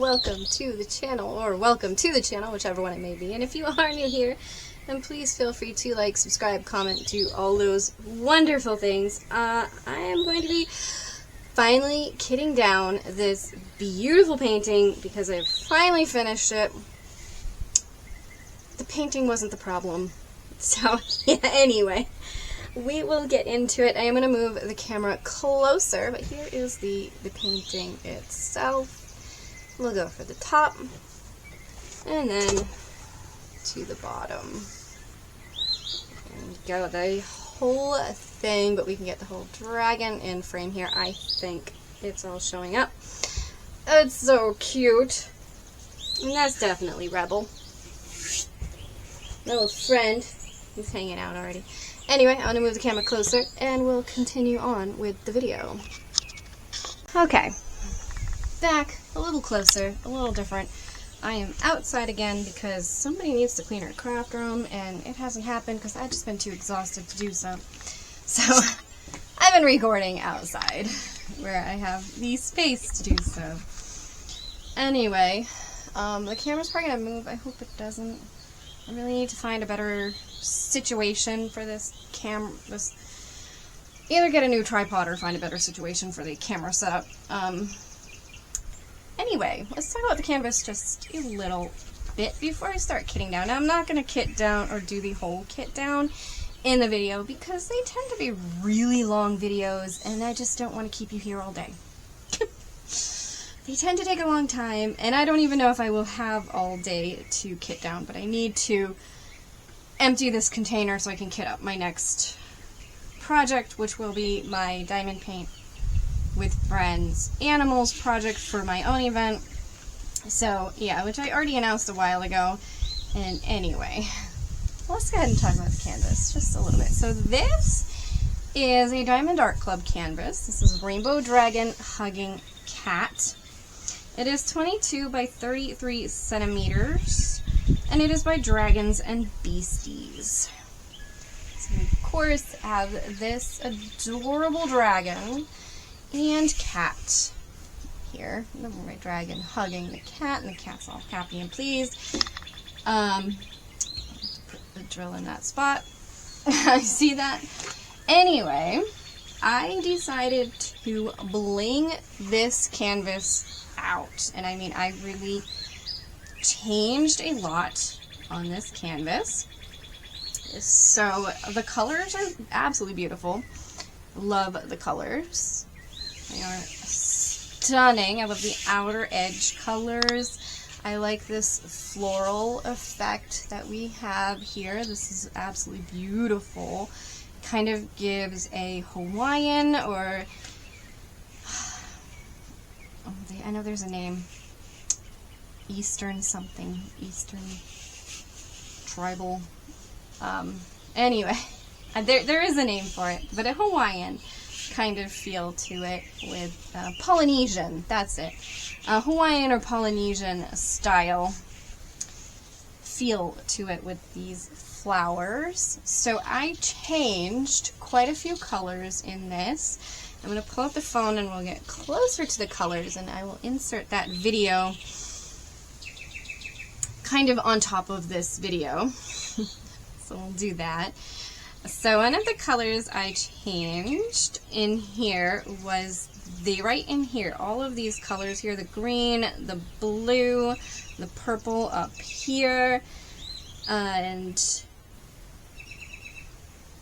welcome to the channel, or welcome to the channel, whichever one it may be. And if you are new here, then please feel free to like, subscribe, comment, do all those wonderful things. I am going to be finally kitting down this beautiful painting because I've finally finished it. The painting wasn't the problem. So, yeah, anyway, we will get into it. I am going to move the camera closer, but here is the painting itself. We'll go for the top, and then to the bottom. And go the whole thing, but we can get the whole dragon in frame here. I think it's all showing up. It's so cute. And that's definitely Rebel. Little friend. He's hanging out already. Anyway, I'm going to move the camera closer, and we'll continue on with the video. Okay. Back a little closer, a little different. I am outside again because somebody needs to clean our craft room, and it hasn't happened because I've just been too exhausted to do so. So, I've been recording outside, where I have the space to do so. Anyway, the camera's probably going to move. I hope it doesn't. I really need to find a better situation for this either get a new tripod or find a better situation for the camera setup. Anyway, let's talk about the canvas just a little bit before I start kitting down. Now, I'm not going to kit down or do the whole kit down in the video because they tend to be really long videos and I just don't want to keep you here all day. They tend to take a long time, and I don't even know if I will have all day to kit down, but I need to empty this container so I can kit up my next project, which will be my diamond paint with friends animals project for my own event. So, yeah, which I already announced a while ago. And anyway, let's go ahead and talk about the canvas just a little bit. So this is a Diamond Art Club canvas. This is Rainbow Dragon Hugging Cat. It is 22 by 33 centimeters, and it is by Dragons and Beasties. So we, of course, have this adorable dragon and cat here. My dragon hugging the cat, and the cat's all happy and pleased. Put the drill in that spot. I see that. Anyway, I decided to bling this canvas out, and I mean, I really changed a lot on this canvas. So the colors are absolutely beautiful. Love the colors. They are stunning. I love the outer edge colors. I like this floral effect that we have here. This is absolutely beautiful. Kind of gives a Hawaiian or I know there's a name. Eastern something. Eastern tribal. Anyway, there is a name for it, but a Hawaiian kind of feel to it with Polynesian. That's it. Hawaiian or Polynesian style feel to it with these flowers. So I changed quite a few colors in this. I'm going to pull up the phone and we'll get closer to the colors, and I will insert that video kind of on top of this video. So we'll do that. So one of the colors I changed in here was right in here. All of these colors here, the green, the blue, the purple up here, and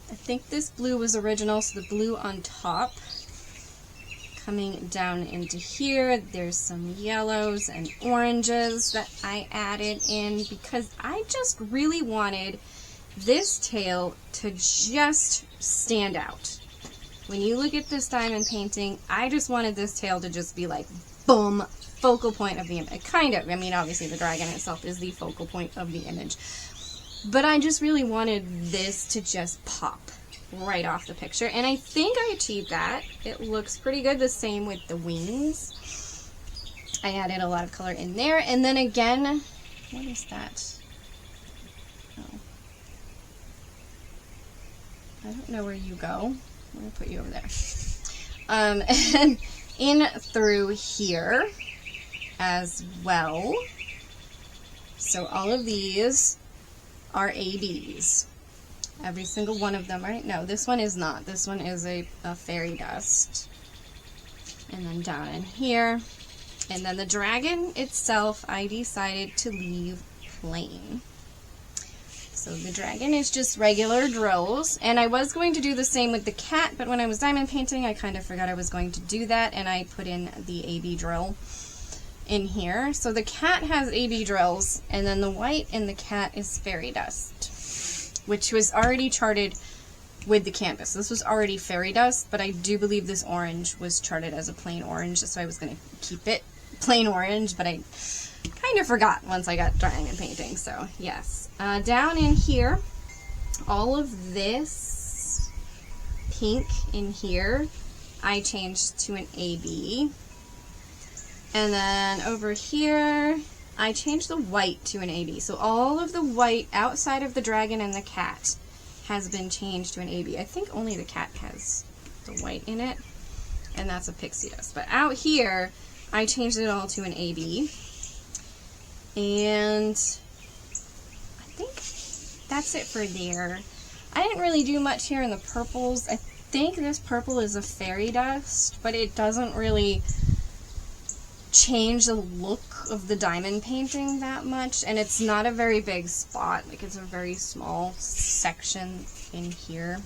I think this blue was original, so the blue on top. Coming down into here, there's some yellows and oranges that I added in because I just really wanted this tail to just stand out. When you look at this diamond painting, I just wanted this tail to just be like, boom, focal point of the image. Kind of, I mean, obviously the dragon itself is the focal point of the image. But I just really wanted this to just pop right off the picture, and I think I achieved that. It looks pretty good. The same with the wings. I added a lot of color in there, and then again, what is that? Oh. I don't know where you go. I'm going to put you over there. And in through here, as well. So all of these are ABs. Every single one of them, right? No, this one is not. This one is a fairy dust. And then down in here. And then the dragon itself, I decided to leave plain. So the dragon is just regular drills, and I was going to do the same with the cat, but when I was diamond painting, I kind of forgot I was going to do that, and I put in the AB drill in here. So the cat has AB drills, and then the white in the cat is fairy dust, which was already charted with the canvas. This was already fairy dust, but I do believe this orange was charted as a plain orange, so I was going to keep it plain orange, but I kind of forgot once I got drawing and painting, so yes. Down in here, all of this pink in here, I changed to an AB. And then over here, I changed the white to an AB. So all of the white outside of the dragon and the cat has been changed to an AB. I think only the cat has the white in it, and that's a pixie dust. But out here, I changed it all to an AB. And I think that's it for there. I didn't really do much here in the purples. I think this purple is a fairy dust, but it doesn't really change the look of the diamond painting that much, and it's not a very big spot. Like, it's a very small section in here.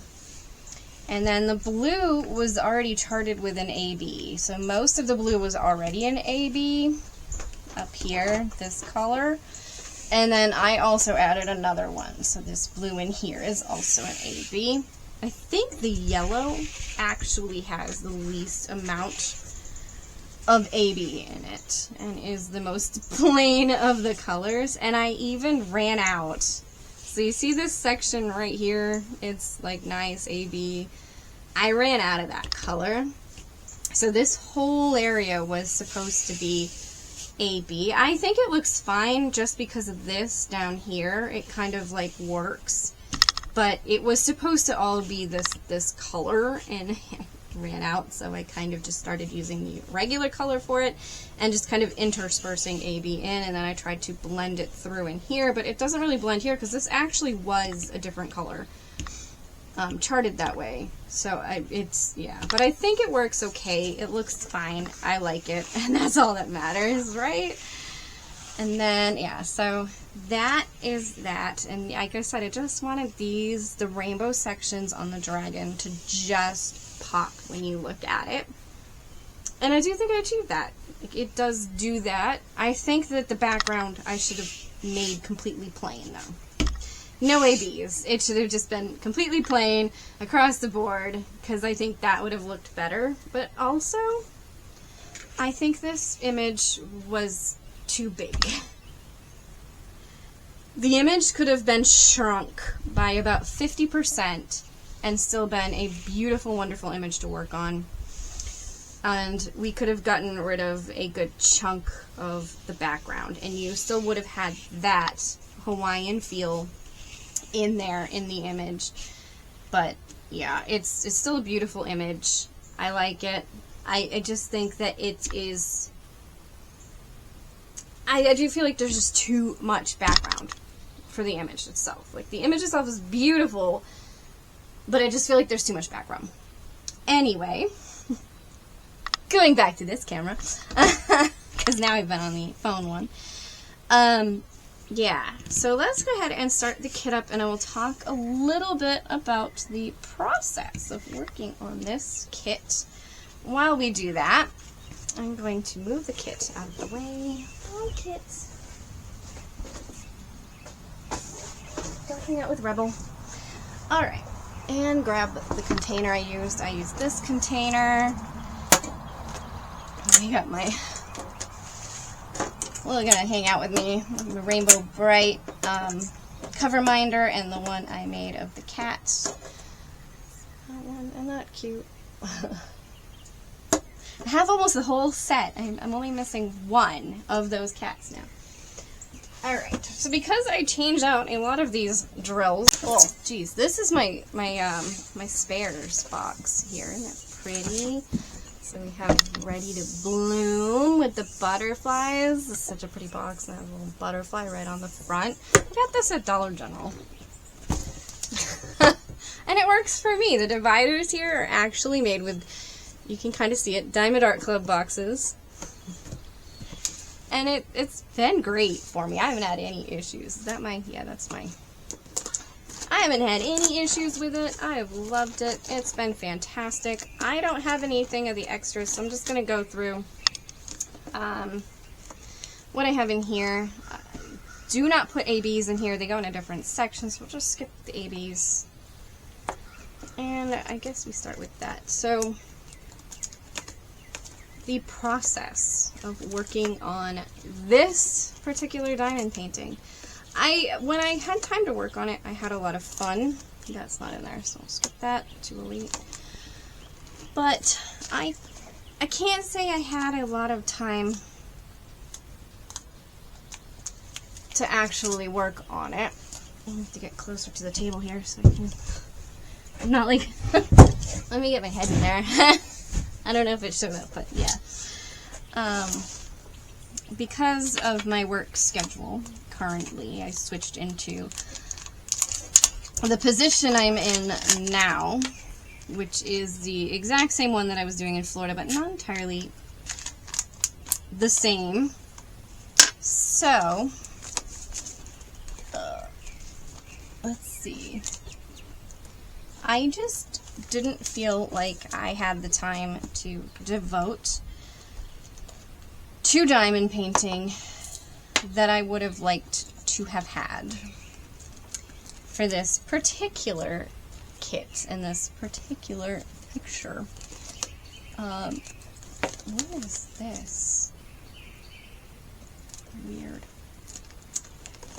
And then the blue was already charted with an AB, so most of the blue was already an AB up here, this color. And then I also added another one, so this blue in here is also an AB. I think the yellow actually has the least amount of AB in it, and is the most plain of the colors, and I even ran out. So you see this section right here, it's like nice AB. I ran out of that color. So this whole area was supposed to be AB. I think it looks fine just because of this down here. It kind of like works, but it was supposed to all be this color, and it ran out, so I kind of just started using the regular color for it and just kind of interspersing AB in, and then I tried to blend it through in here, but it doesn't really blend here because this actually was a different color charted that way. So yeah, but I think it works okay. It looks fine. I like it, and that's all that matters, right? And then, yeah, so that is that. And like I said, I just wanted the rainbow sections on the dragon to just pop when you look at it. And I do think I achieved that. Like, it does do that. I think that the background I should have made completely plain, though. No ABs. It should have just been completely plain across the board, because I think that would have looked better. But also, I think this image was too big. The image could have been shrunk by about 50% and still been a beautiful, wonderful image to work on. And we could have gotten rid of a good chunk of the background, and you still would have had that Hawaiian feel in there in the image. But yeah, it's still a beautiful image. I like it. I just think that it is, I do feel like there's just too much background for the image itself. Like, the image itself is beautiful, but I just feel like there's too much background. Anyway, going back to this camera, because now I've been on the phone one. Yeah, so let's go ahead and start the kit up, and I will talk a little bit about the process of working on this kit. While we do that, I'm going to move the kit out of the way. Hi, kit. Go hang out with Rebel. Alright, and grab the container I used. I used this container. I got my gonna hang out with me, the Rainbow Bright cover minder, and the one I made of the cats. That one, isn't that cute? I have almost the whole set. I'm only missing one of those cats now. Alright, so because I changed out a lot of these drills, oh geez, this is my spares box here. Isn't that pretty? So we have Ready to Bloom with the butterflies. This is such a pretty box, and I have a little butterfly right on the front. I got this at Dollar General. And it works for me. The dividers here are actually made with, you can kind of see it, Diamond Art Club boxes. And it's been great for me. I haven't had any issues. Is that my, yeah, that's my, I haven't had any issues with it. I have loved it. It's been fantastic. I don't have anything of the extras, so I'm just going to go through what I have in here. Do not put ABs in here. They go in a different section, so we'll just skip the ABs. And I guess we start with that. So, the process of working on this particular diamond painting. When I had time to work on it, I had a lot of fun. That's not in there, so I'll skip that. Too elite. But I can't say I had a lot of time to actually work on it. I have to get closer to the table here so I can... I'm not like... Let me get my head in there. I don't know if it showed up, but yeah. Because of my work schedule, currently, I switched into the position I'm in now, which is the exact same one that I was doing in Florida, but not entirely the same. So, let's see. I just didn't feel like I had the time to devote to diamond painting that I would have liked to have had for this particular kit and this particular picture. What is this? Weird.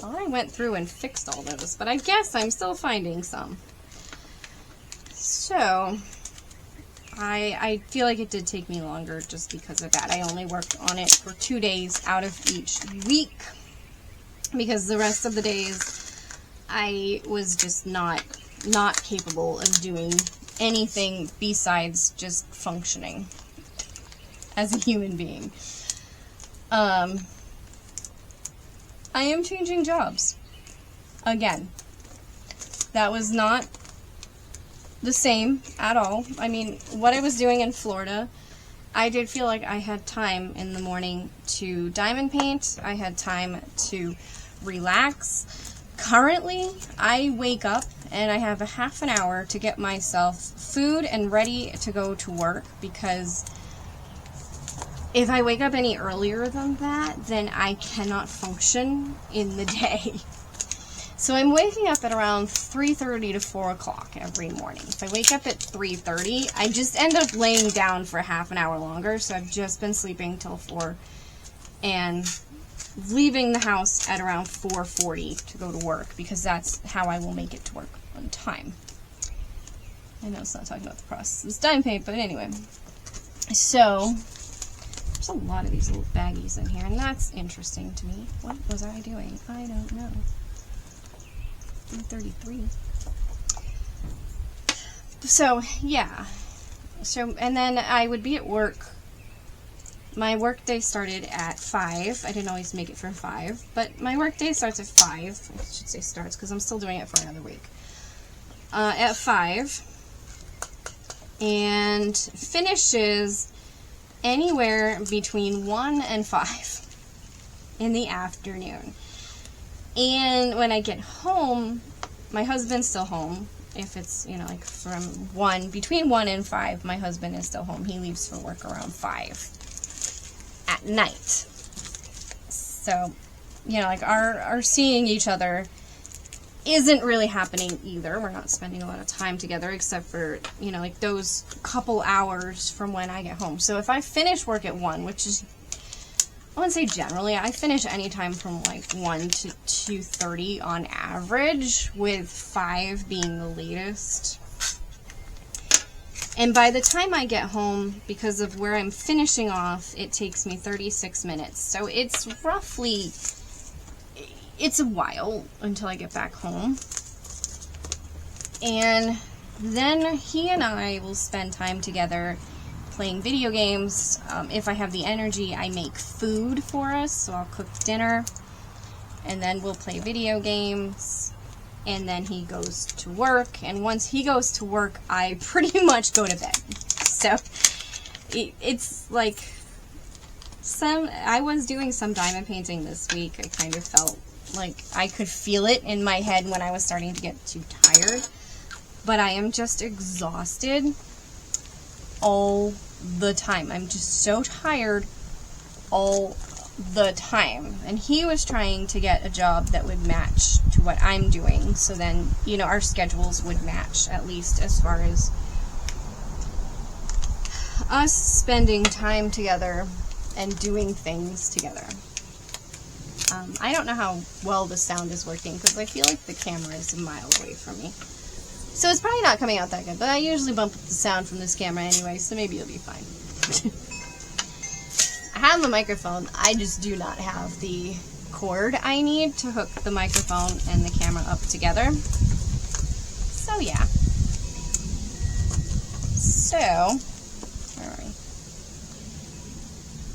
Well, I went through and fixed all those, but I guess I'm still finding some. So, I feel like it did take me longer just because of that. I only worked on it for 2 days out of each week because the rest of the days I was just not capable of doing anything besides just functioning as a human being. I am changing jobs. Again, that was not the same at all. I mean, what I was doing in Florida, I did feel like I had time in the morning to diamond paint. I had time to relax. Currently, I wake up and I have a half an hour to get myself food and ready to go to work, because if I wake up any earlier than that, then I cannot function in the day. So I'm waking up at around 3:30 to 4 o'clock every morning. If I wake up at 3:30, I just end up laying down for half an hour longer, so I've just been sleeping till 4 and leaving the house at around 4:40 to go to work, because that's how I will make it to work on time. I know it's not talking about the process. It's diamond paint, but anyway. So, there's a lot of these little baggies in here, and that's interesting to me. What was I doing? I don't know. 33. So, yeah. So, and then I would be at work. My work day started at 5. I didn't always make it for 5, but my work day starts at 5. I should say starts, because I'm still doing it for another week. At 5. And finishes anywhere between 1 and 5 in the afternoon. And when I get home, my husband's still home. If it's, you know, like between 1 and 5, my husband is still home. He leaves for work around 5 at night. So, you know, like our seeing each other isn't really happening either. We're not spending a lot of time together, except for, you know, like those couple hours from when I get home. So if I finish work at 1, which is, I wouldn't say generally, I finish anytime from like 1 to 2:30 on average, with 5 being the latest. And by the time I get home, because of where I'm finishing off, it takes me 36 minutes. So it's roughly, it's a while until I get back home. And then he and I will spend time together playing video games. If I have the energy, I make food for us, so I'll cook dinner, and then we'll play video games, and then he goes to work, and once he goes to work, I pretty much go to bed. So it's like I was doing some diamond painting this week. I kind of felt like I could feel it in my head when I was starting to get too tired, but I am just exhausted all the time. I'm just so tired all the time. And he was trying to get a job that would match to what I'm doing, so then, you know, our schedules would match, at least as far as us spending time together and doing things together. I don't know how well the sound is working because I feel like the camera is a mile away from me. So it's probably not coming out that good, but I usually bump up the sound from this camera anyway, so maybe it'll be fine. I have a microphone, I just do not have the cord I need to hook the microphone and the camera up together. So yeah. So, where are we?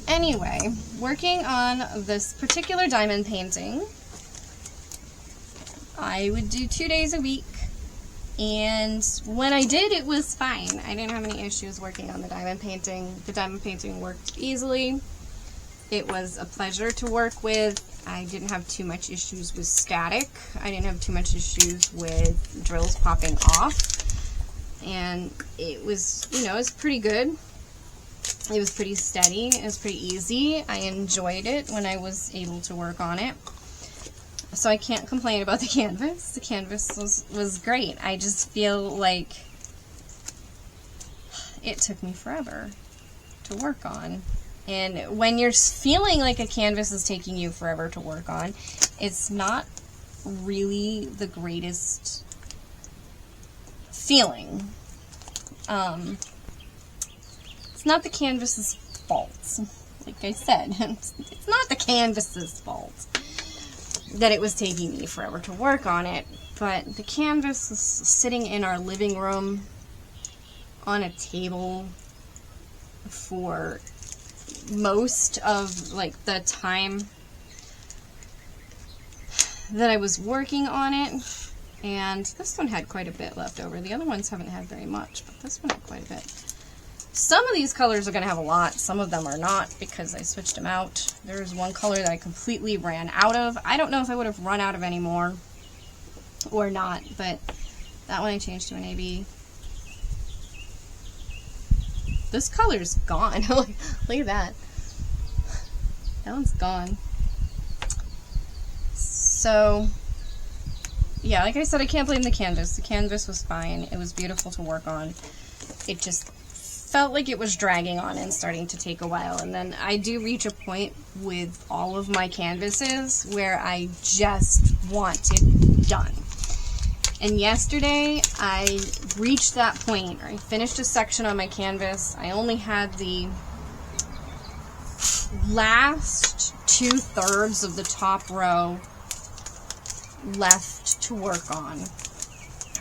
Anyway, working on this particular diamond painting, I would do 2 days a week, and when I did, it was fine. I didn't have any issues working on the diamond painting. The diamond painting worked easily. It was a pleasure to work with. I didn't have too much issues with static. I didn't have too much issues with drills popping off, and it was, you know, it was pretty good. It was pretty steady. It was pretty easy. I enjoyed it when I was able to work on it. So I can't complain about the canvas. The canvas was great. I just feel like it took me forever to work on. And when you're feeling like a canvas is taking you forever to work on, it's not really the greatest feeling. It's not the canvas's fault. Like I said, it's not the canvas's fault that it was taking me forever to work on it, but the canvas was sitting in our living room on a table for most of like the time that I was working on it, and this one had quite a bit left over. The other ones haven't had very much, but this one had quite a bit. Some of these colors are going to have a lot, some of them are not because I switched them out. There's one color that I completely ran out of. I don't know if I would have run out of any more or not, but that one I changed to an AB. This color's gone. Look at that. That one's gone. So, yeah, like I said, I can't blame the canvas. The canvas was fine. It was beautiful to work on. It just felt like it was dragging on and starting to take a while. And then I do reach a point with all of my canvases where I just want it done. And yesterday I reached that point. I finished a section on my canvas. I only had the last 2/3 of the top row left to work on.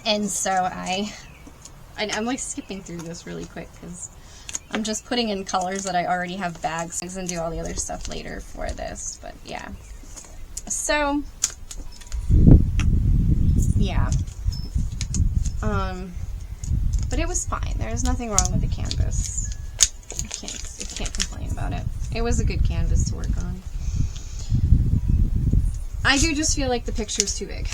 And so I'm like skipping through this really quick because I'm just putting in colors that I already have bags and do all the other stuff later for this. But yeah. So, yeah. But it was fine. There was nothing wrong with the canvas. I can't complain about it. It was a good canvas to work on. I do just feel like the picture's too big.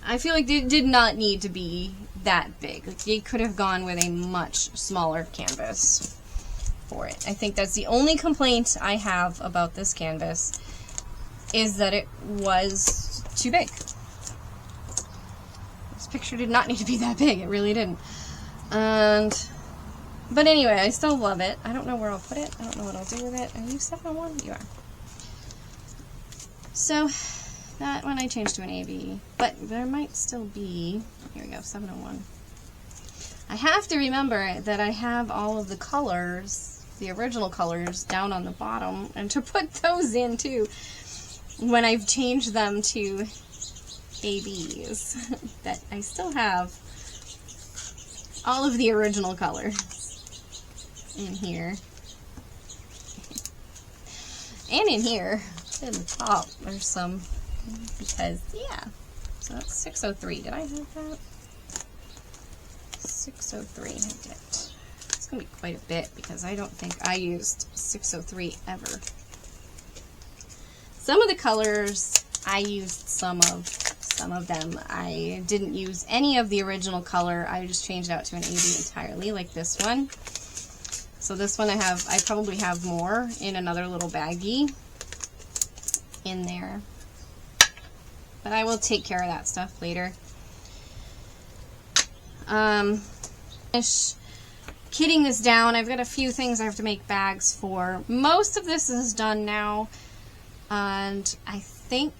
I feel like it did not need to be that big. Like, they could have gone with a much smaller canvas for it. I think that's the only complaint I have about this canvas, is that it was too big. This picture did not need to be that big. It really didn't. But anyway, I still love it. I don't know where I'll put it. I don't know what I'll do with it. Are you 701? You are. So, that one I changed to an AB. But there might still be... Here we go, 701. I have to remember that I have all of the colors, the original colors, down on the bottom, and to put those in too when I've changed them to ABs. That I still have all of the original colors. in here. And in here. In the top, there's some, because, yeah. So that's 603. Did I have that? 603, I did. It's going to be quite a bit, because I don't think I used 603 ever. Some of the colors, I used some of them. I didn't use any of the original color. I just changed out to an 80 entirely, like this one. So this one I probably have more in another little baggie in there. But I will take care of that stuff later. Finish kitting this down. I've got a few things I have to make bags for. Most of this is done now. And I think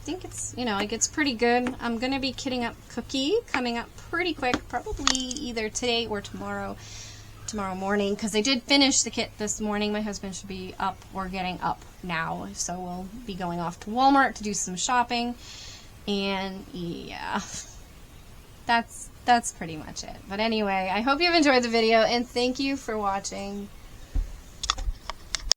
it's, you know, like it's pretty good. I'm going to be kitting up Cookie coming up pretty quick, probably either today or tomorrow morning, because I did finish the kit this morning. My husband should be up or getting up now, so we'll be going off to Walmart to do some shopping. And yeah, that's pretty much it. But anyway, I hope you've enjoyed the video, and thank you for watching.